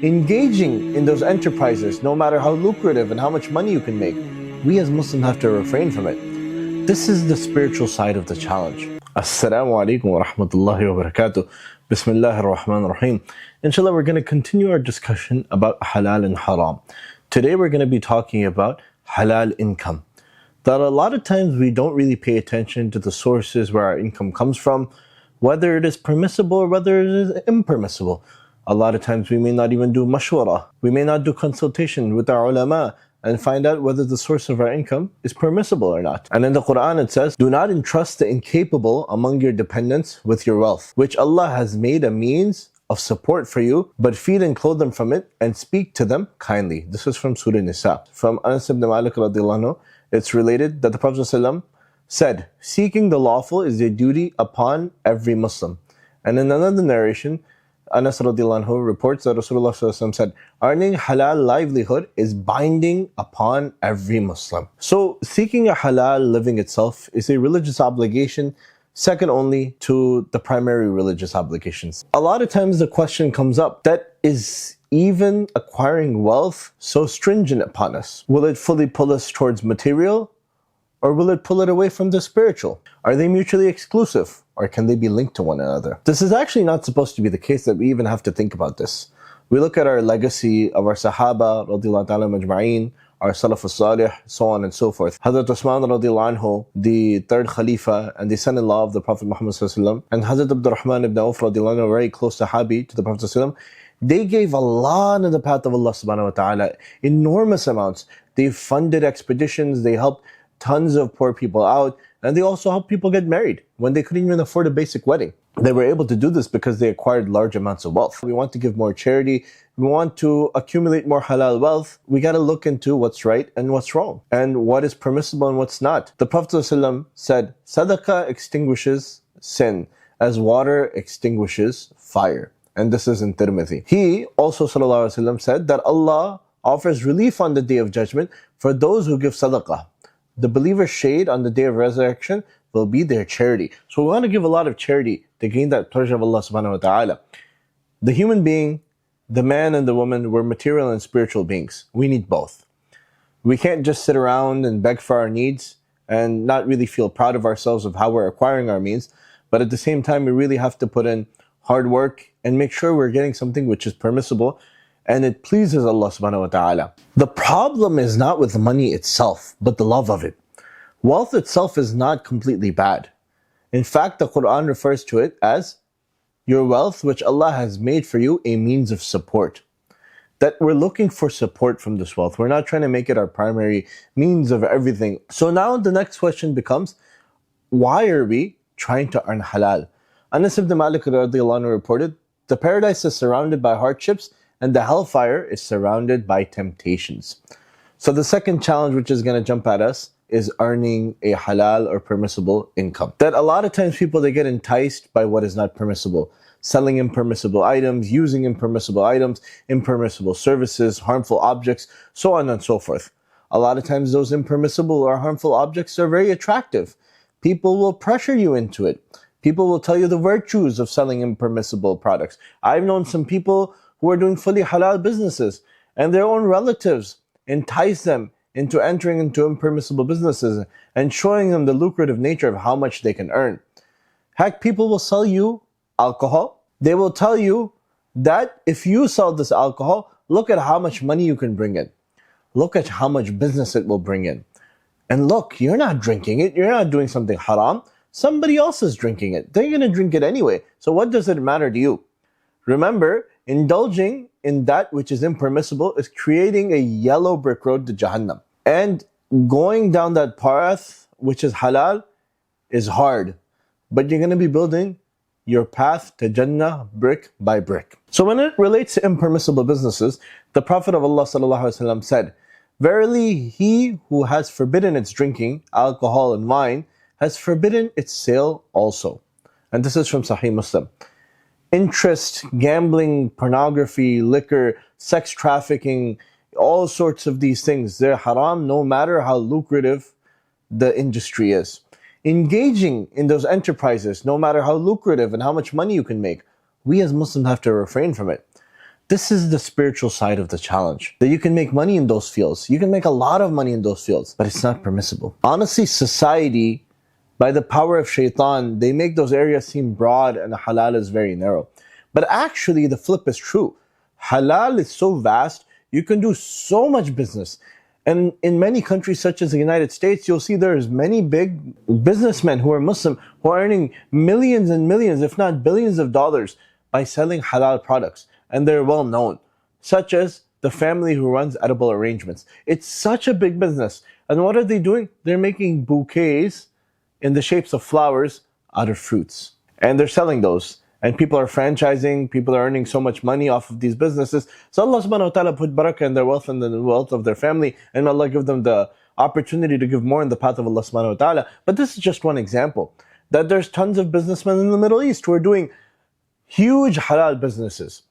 Engaging in those enterprises, no matter how lucrative and how much money you can make, we as Muslims have to refrain from it. This is the spiritual side of the challenge. Assalamu alaikum wa rahmatullahi wa barakatuh. Bismillahir Rahmanir Rahim. Inshallah, we're going to continue our discussion about halal and haram. Today we're going to be talking about halal income. That a lot of times we don't really pay attention to the sources where our income comes from, whether it is permissible or whether it is impermissible. A lot of times we may not even do mashwara. We may not do consultation with our ulama and find out whether the source of our income is permissible or not. And in the Quran it says, do not entrust the incapable among your dependents with your wealth, which Allah has made a means of support for you, but feed and clothe them from it and speak to them kindly. This is from Surah Nisa. From Anas ibn Malik radiallahu anhu, it's related that the Prophet ﷺ said, seeking the lawful is a duty upon every Muslim. And in another narration, Anas radiallahu anhu reports that Rasulullah ﷺ said, earning halal livelihood is binding upon every Muslim. So seeking a halal living itself is a religious obligation, second only to the primary religious obligations. A lot of times the question comes up, that is even acquiring wealth so stringent upon us? Will it fully pull us towards material? Or will it pull it away from the spiritual? Are they mutually exclusive? Or can they be linked to one another? This is actually not supposed to be the case, that we even have to think about this. We look at our legacy of our Sahaba, radiallahu ta'ala majma'een, our Salaf al-Salih, so on and so forth. Hazrat Usman radiallahu anhu, the third Khalifa and the son-in-law of the Prophet Muhammad sallallahu alaihi wasallam, and Hazrat Abdurrahman ibn Auf radiallahu anhu, very close Sahabi to the Prophet sallallahu alaihi wasallam, they gave a lot in the path of Allah subhanahu wa ta'ala, enormous amounts. They funded expeditions, they helped tons of poor people out, and they also helped people get married when they couldn't even afford a basic wedding. They were able to do this because they acquired large amounts of wealth. We want to give more charity, we want to accumulate more halal wealth. We got to look into what's right and what's wrong, and what is permissible and what's not. The Prophet ﷺ said, Sadaqah extinguishes sin as water extinguishes fire. And this is in Tirmidhi. He also ﷺ said that Allah offers relief on the Day of Judgment for those who give sadaqah. The believer's shade on the Day of Resurrection will be their charity. So we want to give a lot of charity to gain that pleasure of Allah subhanahu wa ta'ala. The human being, the man and the woman, we're material and spiritual beings. We need both. We can't just sit around and beg for our needs and not really feel proud of ourselves of how we're acquiring our means. But at the same time, we really have to put in hard work and make sure we're getting something which is permissible and it pleases Allah subhanahu wa ta'ala. The problem is not with the money itself, but the love of it. Wealth itself is not completely bad. In fact, the Quran refers to it as your wealth which Allah has made for you a means of support. That we're looking for support from this wealth. We're not trying to make it our primary means of everything. So now the next question becomes, why are we trying to earn halal? Anas ibn Malik radiallahu anhu reported, the paradise is surrounded by hardships and the hellfire is surrounded by temptations. So the second challenge which is going to jump at us is earning a halal or permissible income. That a lot of times people, they get enticed by what is not permissible. Selling impermissible items, using impermissible items, impermissible services, harmful objects, so on and so forth. A lot of times those impermissible or harmful objects are very attractive. People will pressure you into it. People will tell you the virtues of selling impermissible products. I've known some people who are doing fully halal businesses, and their own relatives entice them into entering into impermissible businesses and showing them the lucrative nature of how much they can earn. Heck, people will sell you alcohol. They will tell you that if you sell this alcohol, look at how much money you can bring in. Look at how much business it will bring in. And look, you're not drinking it. You're not doing something haram. Somebody else is drinking it. They're going to drink it anyway. So what does it matter to you? Remember, indulging in that which is impermissible is creating a yellow brick road to Jahannam. And going down that path, which is halal, is hard. But you're going to be building your path to Jannah brick by brick. So when it relates to impermissible businesses, the Prophet of Allah ﷺ said, verily, he who has forbidden its drinking, alcohol and wine, has forbidden its sale also. And this is from Sahih Muslim. Interest, gambling, pornography, liquor, sex trafficking, all sorts of these things, they're haram no matter how lucrative the industry is. Engaging in those enterprises, no matter how lucrative and how much money you can make, we as Muslims have to refrain from it. This is the spiritual side of the challenge. That you can make money in those fields. You can make a lot of money in those fields, but it's not permissible. Honestly, society, by the power of shaitan, they make those areas seem broad and halal is very narrow. But actually, the flip is true. Halal is so vast, you can do so much business. And in many countries such as the United States, you'll see there's many big businessmen who are Muslim who are earning millions and millions, if not billions of dollars by selling halal products. And they're well known, such as the family who runs edible arrangements. It's such a big business. And what are they doing? They're making bouquets in the shapes of flowers out of fruits. And they're selling those. And people are franchising, people are earning so much money off of these businesses. So Allah subhanahu wa ta'ala put barakah in their wealth and the wealth of their family, and Allah give them the opportunity to give more in the path of Allah subhanahu wa ta'ala. But this is just one example. That there's tons of businessmen in the Middle East who are doing huge halal businesses.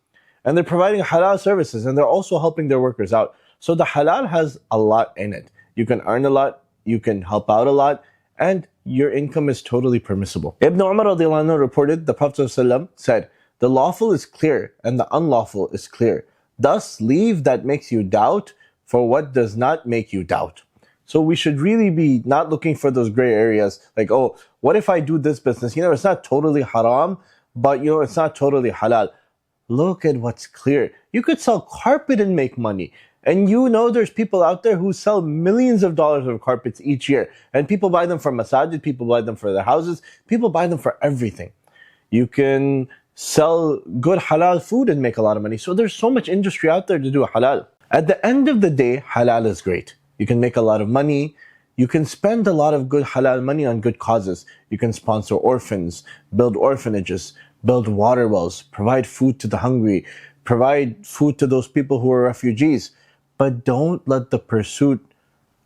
And they're providing halal services, and they're also helping their workers out. So the halal has a lot in it. You can earn a lot, you can help out a lot, and your income is totally permissible. Ibn Umar radiallahu anhu reported, the Prophet ﷺ said, the lawful is clear and the unlawful is clear. Thus leave that makes you doubt for what does not make you doubt. So we should really be not looking for those gray areas like, oh, what if I do this business? It's not totally haram, but it's not totally halal. Look at what's clear. You could sell carpet and make money. And there's people out there who sell millions of dollars of carpets each year. And people buy them for masajid, people buy them for their houses, people buy them for everything. You can sell good halal food and make a lot of money. So there's so much industry out there to do halal. At the end of the day, halal is great. You can make a lot of money. You can spend a lot of good halal money on good causes. You can sponsor orphans, build orphanages, build water wells, provide food to the hungry, provide food to those people who are refugees. But don't let the pursuit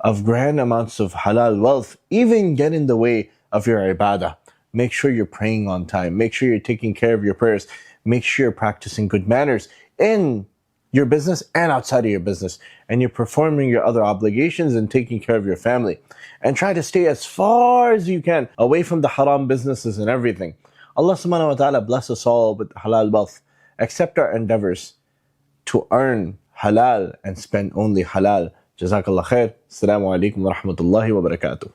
of grand amounts of halal wealth even get in the way of your ibadah. Make sure you're praying on time. Make sure you're taking care of your prayers. Make sure you're practicing good manners in your business and outside of your business. And you're performing your other obligations and taking care of your family. And try to stay as far as you can away from the haram businesses and everything. Allah subhanahu wa ta'ala bless us all with halal wealth. Accept our endeavors to earn halal and spend only halal. Jazakallah khair. Assalamu alaikum wa rahmatullahi wa barakatuh.